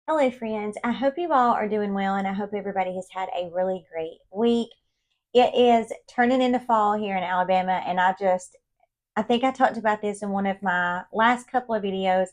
Hello, friends. I hope you all are doing well, and I hope everybody has had a really great week. It is turning into fall here in Alabama, and I think I talked about this in one of my last couple of videos.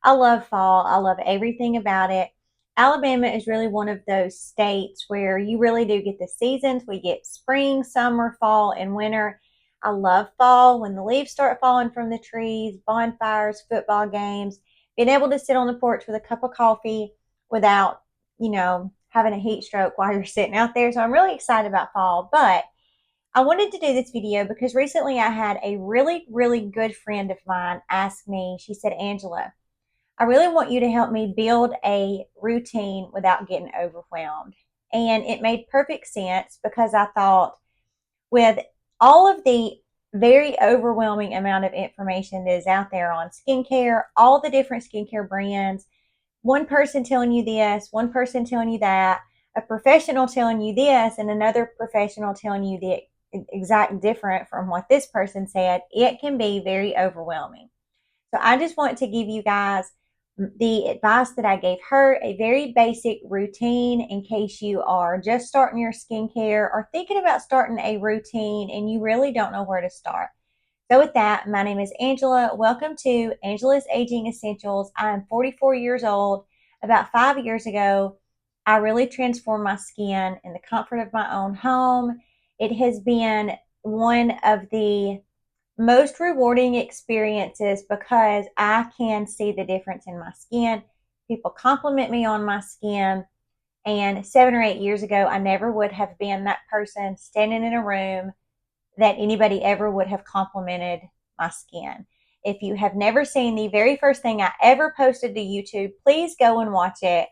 I love fall, I love everything about it. Alabama is really one of those states where you really do get the seasons. We get spring, summer, fall, and winter. I love fall when the leaves start falling from the trees, bonfires, football games, being able to sit on the porch with a cup of coffee without, having a heat stroke while you're sitting out there. So I'm really excited about fall. But I wanted to do this video because recently I had a really, really good friend of mine ask me, she said, Angela, I really want you to help me build a routine without getting overwhelmed. And it made perfect sense because I thought, with all of the very overwhelming amount of information that is out there on skincare, all the different skincare brands, one person telling you this, one person telling you that, a professional telling you this, and another professional telling you the exact different from what this person said, it can be very overwhelming. So I just want to give you guys the advice that I gave her, a very basic routine in case you are just starting your skincare or thinking about starting a routine and you really don't know where to start. So with that, my name is Angela. Welcome to Angela's Aging Essentials. I am 44 years old. About 5 years ago, I really transformed my skin in the comfort of my own home. It has been one of the most rewarding experiences because I can see the difference in my skin. People compliment me on my skin. And 7 or 8 years ago, I never would have been that person standing in a room that anybody ever would have complimented my skin. If you have never seen the very first thing I ever posted to YouTube, please go and watch it.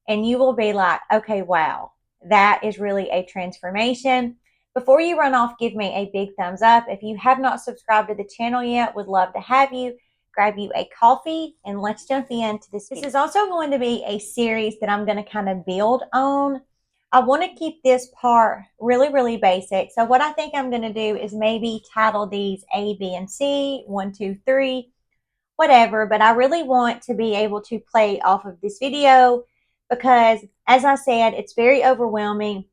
And you will be like, okay, wow, that is really a transformation. Before you run off, give me a big thumbs up. If you have not subscribed to the channel yet, would love to have you. Grab you a coffee and let's jump into this video. This is also going to be a series that I'm going to kind of build on. I want to keep this part really, really basic. So what I think I'm going to do is maybe title these A, B, and C, 1, 2, 3, whatever. But I really want to be able to play off of this video because, as I said, it's very overwhelming.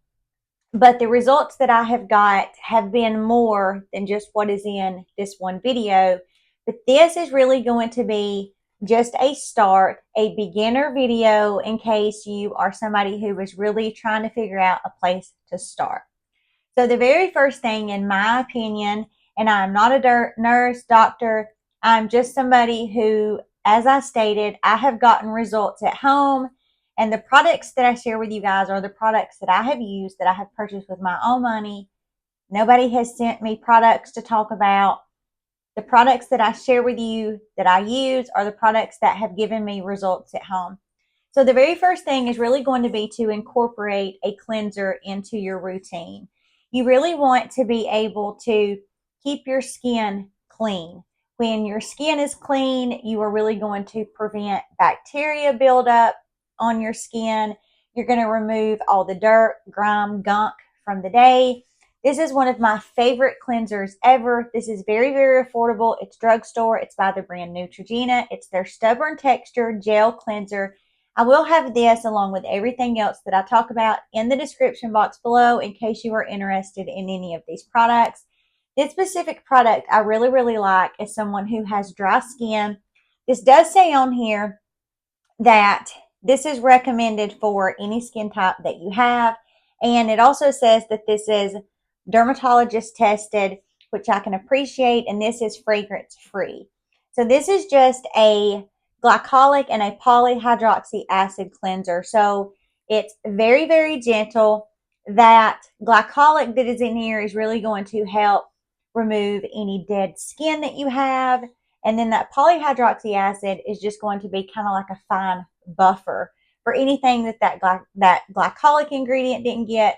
But the results that I have got have been more than just what is in this one video. But this is really going to be just a start, a beginner video in case you are somebody who is really trying to figure out a place to start. So the very first thing, in my opinion, and I'm not a nurse, doctor, I'm just somebody who, as I stated, I have gotten results at home. And the products that I share with you guys are the products that I have used, that I have purchased with my own money. Nobody has sent me products to talk about. The products that I share with you that I use are the products that have given me results at home. So the very first thing is really going to be to incorporate a cleanser into your routine. You really want to be able to keep your skin clean. When your skin is clean, you are really going to prevent bacteria buildup on your skin. You're going to remove all the dirt, grime, gunk from the day. This is one of my favorite cleansers ever. This is very, very affordable. It's drugstore. It's by the brand Neutrogena. It's their Stubborn Texture Gel Cleanser. I will have this along with everything else that I talk about in the description box below in case you are interested in any of these products. This specific product I really, really like as someone who has dry skin. This does say on here that this is recommended for any skin type that you have. And it also says that this is dermatologist tested, which I can appreciate. And this is fragrance free. So this is just a glycolic and a polyhydroxy acid cleanser. So it's very, very gentle. That glycolic that is in here is really going to help remove any dead skin that you have. And then that polyhydroxy acid is just going to be kind of like a fine buffer for anything that glycolic ingredient didn't get.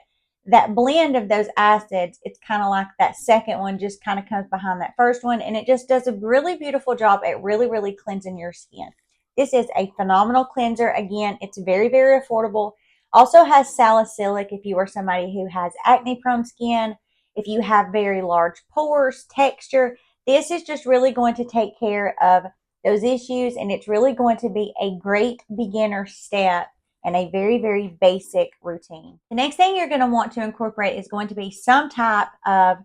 That blend of those acids, it's kind of like that second one just kind of comes behind that first one. And it just does a really beautiful job at really, really cleansing your skin. This is a phenomenal cleanser. Again, it's very, very affordable. Also has salicylic if you are somebody who has acne prone skin, if you have very large pores, texture. This is just really going to take care of those issues, and it's really going to be a great beginner step and a very, very basic routine. The next thing you're going to want to incorporate is going to be some type of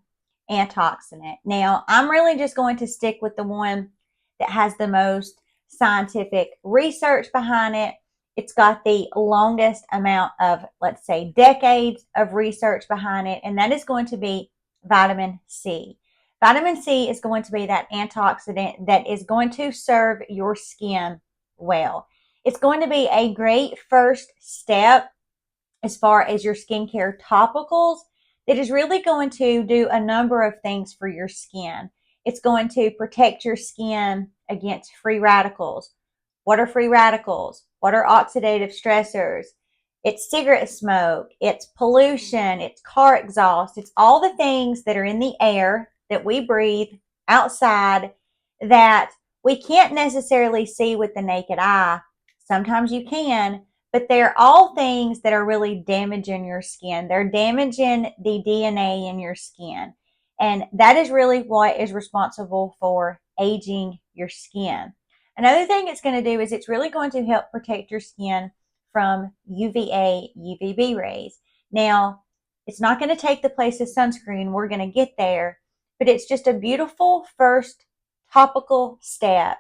antioxidant. Now, I'm really just going to stick with the one that has the most scientific research behind it. It's got the longest amount of, let's say, decades of research behind it, and that is going to be vitamin C. Vitamin C is going to be that antioxidant that is going to serve your skin well. It's going to be a great first step as far as your skincare topicals that is really going to do a number of things for your skin. It's going to protect your skin against free radicals. What are free radicals? What are oxidative stressors? It's cigarette smoke, it's pollution, it's car exhaust, it's all the things that are in the air that we breathe outside that we can't necessarily see with the naked eye. Sometimes you can, but they're all things that are really damaging your skin. They're damaging the DNA in your skin. And that is really what is responsible for aging your skin. Another thing it's going to do is it's really going to help protect your skin from UVA, UVB rays. Now, it's not going to take the place of sunscreen. We're going to get there, but it's just a beautiful first topical step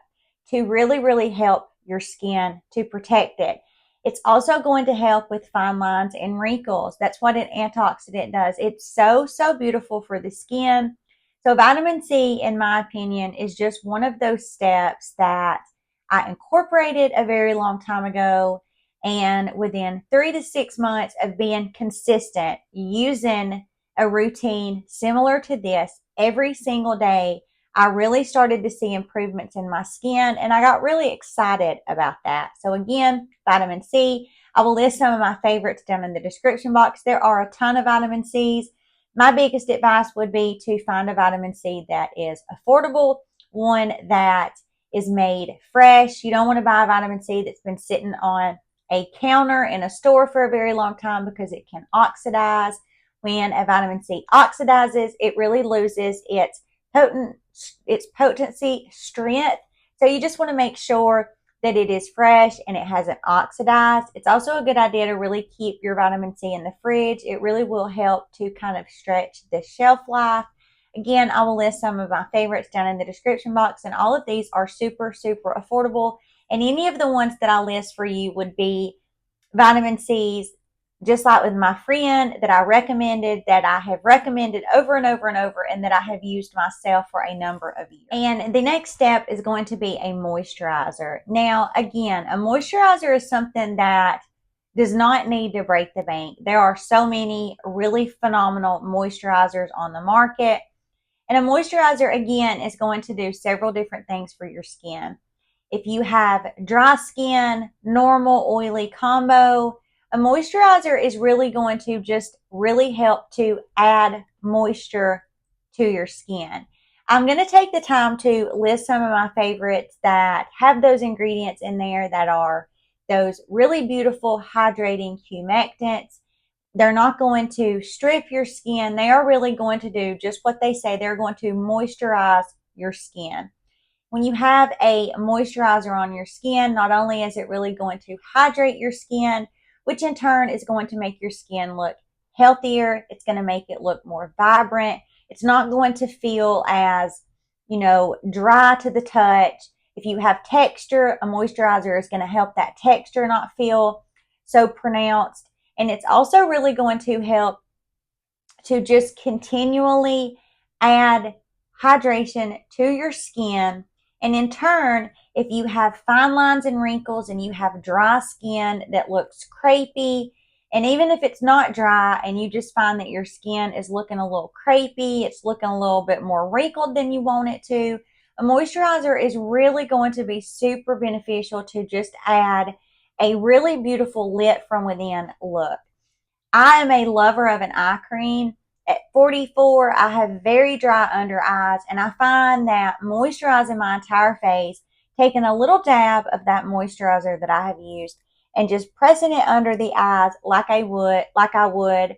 to really, really help your skin to protect it. It's also going to help with fine lines and wrinkles. That's what an antioxidant does. It's so, so beautiful for the skin. So vitamin C, in my opinion, is just one of those steps that I incorporated a very long time ago. And within 3 to 6 months of being consistent, using a routine similar to this every single day, I really started to see improvements in my skin, and I got really excited about that. So again, vitamin C, I will list some of my favorites down in the description box. There are a ton of vitamin C's. My biggest advice would be to find a vitamin C that is affordable, one that is made fresh. You don't want to buy a vitamin C that's been sitting on a counter in a store for a very long time because it can oxidize. When a vitamin C oxidizes, it really loses its potency, strength. So you just want to make sure that it is fresh and it hasn't oxidized. It's also a good idea to really keep your vitamin C in the fridge. It really will help to kind of stretch the shelf life. Again, I will list some of my favorites down in the description box, and all of these are super, super affordable. And any of the ones that I list for you would be vitamin C's, just like with my friend that I recommended, that I have recommended over and over and over, and that I have used myself for a number of years. And the next step is going to be a moisturizer. Now, again, a moisturizer is something that does not need to break the bank. There are so many really phenomenal moisturizers on the market. And a moisturizer, again, is going to do several different things for your skin. If you have dry skin, normal, oily combo, a moisturizer is really going to just really help to add moisture to your skin. I'm going to take the time to list some of my favorites that have those ingredients in there that are those really beautiful hydrating humectants. They're not going to strip your skin. They are really going to do just what they say. They're going to moisturize your skin. When you have a moisturizer on your skin, not only is it really going to hydrate your skin, which in turn is going to make your skin look healthier. It's going to make it look more vibrant. It's not going to feel as, dry to the touch. If you have texture, a moisturizer is going to help that texture not feel so pronounced. And it's also really going to help to just continually add hydration to your skin. And in turn, if you have fine lines and wrinkles and you have dry skin that looks crepey, and even if it's not dry and you just find that your skin is looking a little crepey, it's looking a little bit more wrinkled than you want it to, a moisturizer is really going to be super beneficial to just add a really beautiful lit from within look. I am a lover of an eye cream. At 44, I have very dry under eyes, and I find that moisturizing my entire face, taking a little dab of that moisturizer that I have used and just pressing it under the eyes like I would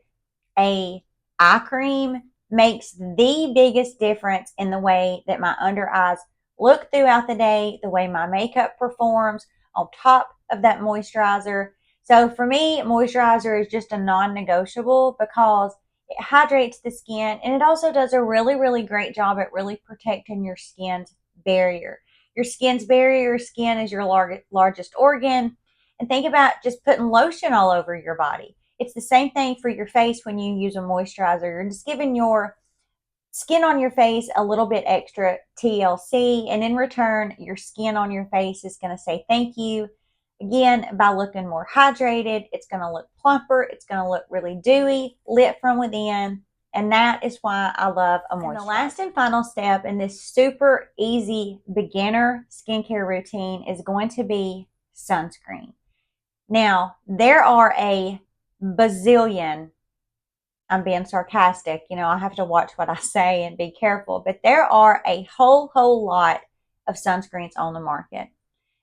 a eye cream, makes the biggest difference in the way that my under eyes look throughout the day, the way my makeup performs on top of that moisturizer. So for me, moisturizer is just a non-negotiable because it hydrates the skin and it also does a really, really great job at really protecting your skin's barrier. Your skin's barrier skin is your largest organ. And think about just putting lotion all over your body. It's the same thing for your face when you use a moisturizer. You're just giving your skin on your face a little bit extra TLC, and in return, your skin on your face is going to say thank you. Again, by looking more hydrated, it's going to look plumper, it's going to look really dewy, lit from within, and that is why I love a moisturizer. And the last and final step in this super easy beginner skincare routine is going to be sunscreen. Now, there are a bazillion, I'm being sarcastic, I have to watch what I say and be careful, but there are a whole lot of sunscreens on the market.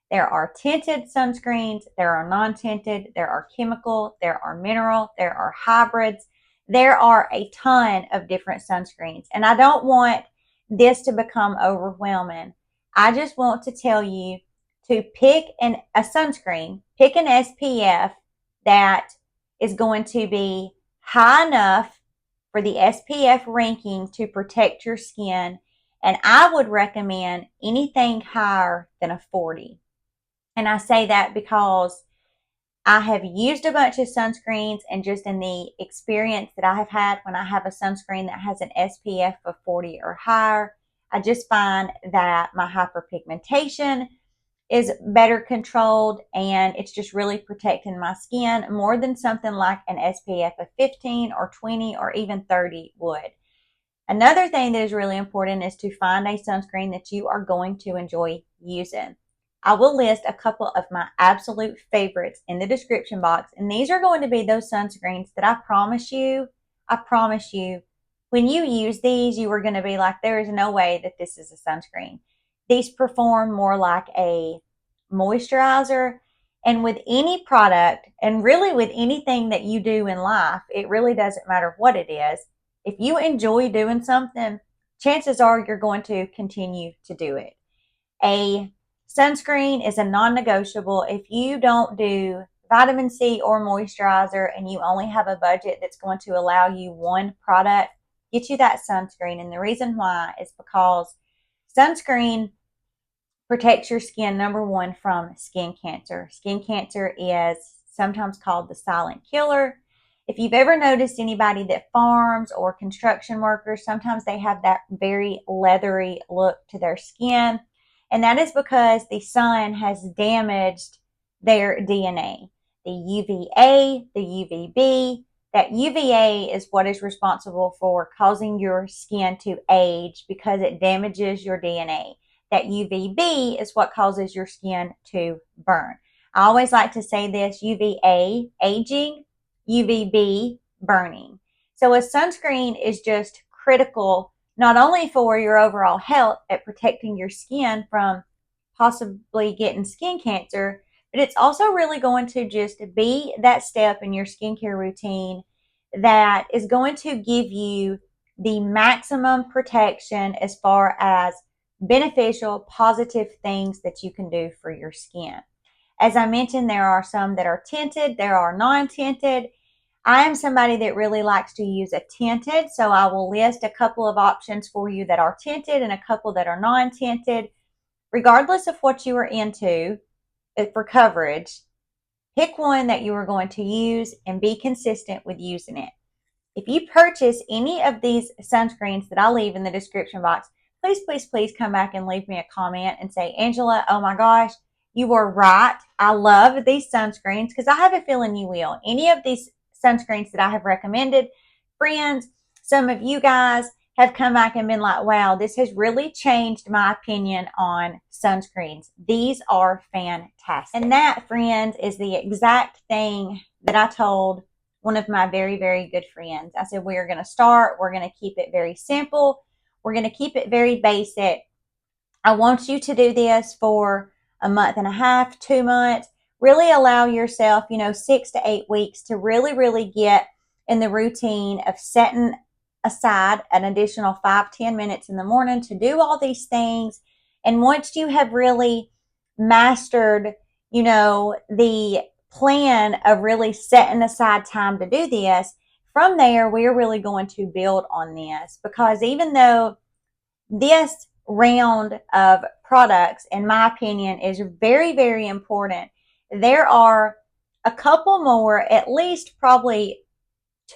There are tinted sunscreens, there are non-tinted, there are chemical, there are mineral, there are hybrids. There are a ton of different sunscreens, and I don't want this to become overwhelming. I just want to tell you to pick a sunscreen, pick an SPF that is going to be high enough for the SPF ranking to protect your skin, and I would recommend anything higher than a 40. And I say that because I have used a bunch of sunscreens, and just in the experience that I have had when I have a sunscreen that has an SPF of 40 or higher, I just find that my hyperpigmentation is better controlled, and it's just really protecting my skin more than something like an SPF of 15 or 20 or even 30 would. Another thing that is really important is to find a sunscreen that you are going to enjoy using. I will list a couple of my absolute favorites in the description box, and these are going to be those sunscreens that I promise you, when you use these, you are going to be like, there is no way that this is a sunscreen. These perform more like a moisturizer, and with any product, and really with anything that you do in life, it really doesn't matter what it is. If you enjoy doing something, chances are you're going to continue to do it. A sunscreen is a non-negotiable. If you don't do vitamin C or moisturizer and you only have a budget that's going to allow you one product, get you that sunscreen. And the reason why is because sunscreen protects your skin, number one, from skin cancer. Skin cancer is sometimes called the silent killer. If you've ever noticed anybody that farms or construction workers, sometimes they have that very leathery look to their skin. And that is because the sun has damaged their DNA. The UVA, the UVB, that UVA is what is responsible for causing your skin to age because it damages your DNA. That UVB is what causes your skin to burn. I always like to say this: UVA, aging, UVB, burning. So a sunscreen is just critical, not only for your overall health at protecting your skin from possibly getting skin cancer, but it's also really going to just be that step in your skincare routine that is going to give you the maximum protection as far as beneficial, positive things that you can do for your skin. As I mentioned, there are some that are tinted, there are non-tinted. I am somebody that really likes to use a tinted, so I will list a couple of options for you that are tinted and a couple that are non-tinted. Regardless of what you are into for coverage, pick one that you are going to use and be consistent with using it. If you purchase any of these sunscreens that I'll leave in the description box, please come back and leave me a comment and say, Angela, oh my gosh, you were right. I love these sunscreens, because I have a feeling you will. Any of these sunscreens that I have recommended, friends, some of you guys have come back and been like, wow, this has really changed my opinion on sunscreens. These are fantastic. And that, friends, is the exact thing that I told one of my very, very good friends. I said, we're going to keep it very simple. We're going to keep it very basic. I want you to do this for a month and a half, 2 months. Really allow yourself, 6 to 8 weeks to really get in the routine of setting aside an additional 5-10 minutes in the morning to do all these things. And once you have really mastered, the plan of really setting aside time to do this, from there, we're really going to build on this, because even though this round of products, in my opinion, is very, very important, there are a couple more, at least probably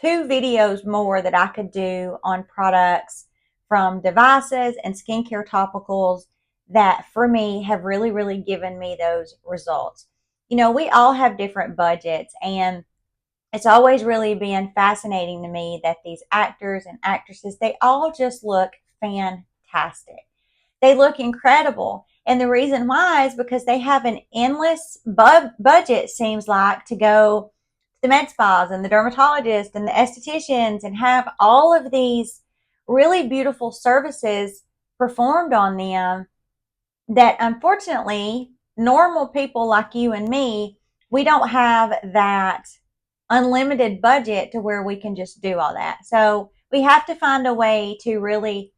2 videos more that I could do on products from devices and skincare topicals that for me have really, really given me those results. You know, we all have different budgets, and it's always really been fascinating to me that these actors and actresses, they all just look fantastic. They look incredible. And the reason why is because they have an endless budget, seems like, to go to the med spas and the dermatologists and the estheticians and have all of these really beautiful services performed on them, that unfortunately normal people like you and me, we don't have that unlimited budget to where we can just do all that. So we have to find a way to really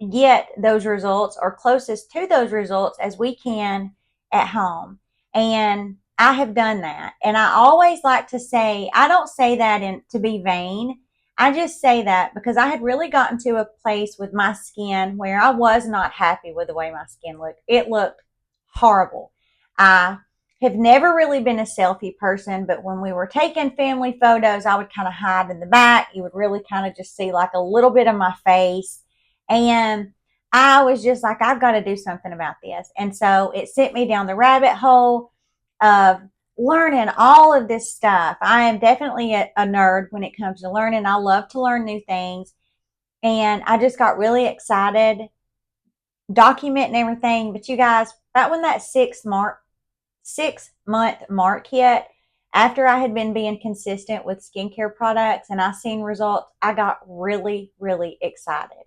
get those results, or closest to those results as we can, at home. And I have done that. And I always like to say, I don't say that to be vain. I just say that because I had really gotten to a place with my skin where I was not happy with the way my skin looked. It looked horrible. I have never really been a selfie person, but when we were taking family photos, I would kind of hide in the back. You would really kind of just see like a little bit of my face. And I was just like, I've got to do something about this. And so it sent me down the rabbit hole of learning all of this stuff. I am definitely a nerd when it comes to learning. I love to learn new things. And I just got really excited documenting everything. But you guys, about when that 6-month mark hit, after I had been being consistent with skincare products and I seen results, I got really, really excited.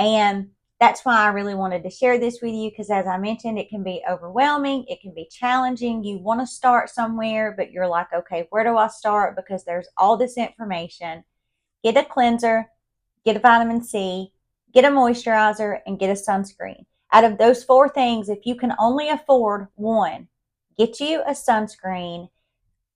And that's why I really wanted to share this with you, because as I mentioned, it can be overwhelming. It can be challenging. You want to start somewhere, but you're like, okay, where do I start? Because there's all this information. Get a cleanser, get a vitamin C, get a moisturizer, and get a sunscreen. Out of those 4 things, if you can only afford one, get you a sunscreen.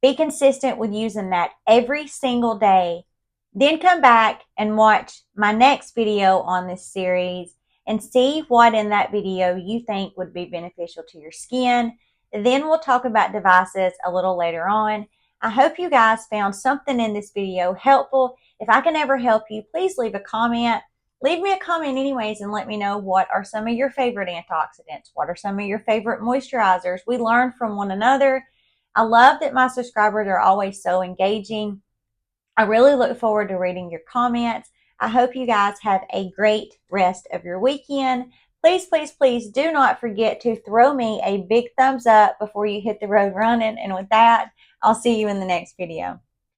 Be consistent with using that every single day. Then come back and watch my next video on this series and see what in that video you think would be beneficial to your skin. Then we'll talk about devices a little later on. I hope you guys found something in this video helpful. If I can ever help you, please leave a comment. Leave me a comment anyways and let me know, what are some of your favorite antioxidants? What are some of your favorite moisturizers? We learn from one another. I love that my subscribers are always so engaging. I really look forward to reading your comments. I hope you guys have a great rest of your weekend. Please, please, please do not forget to throw me a big thumbs up before you hit the road running. And with that, I'll see you in the next video.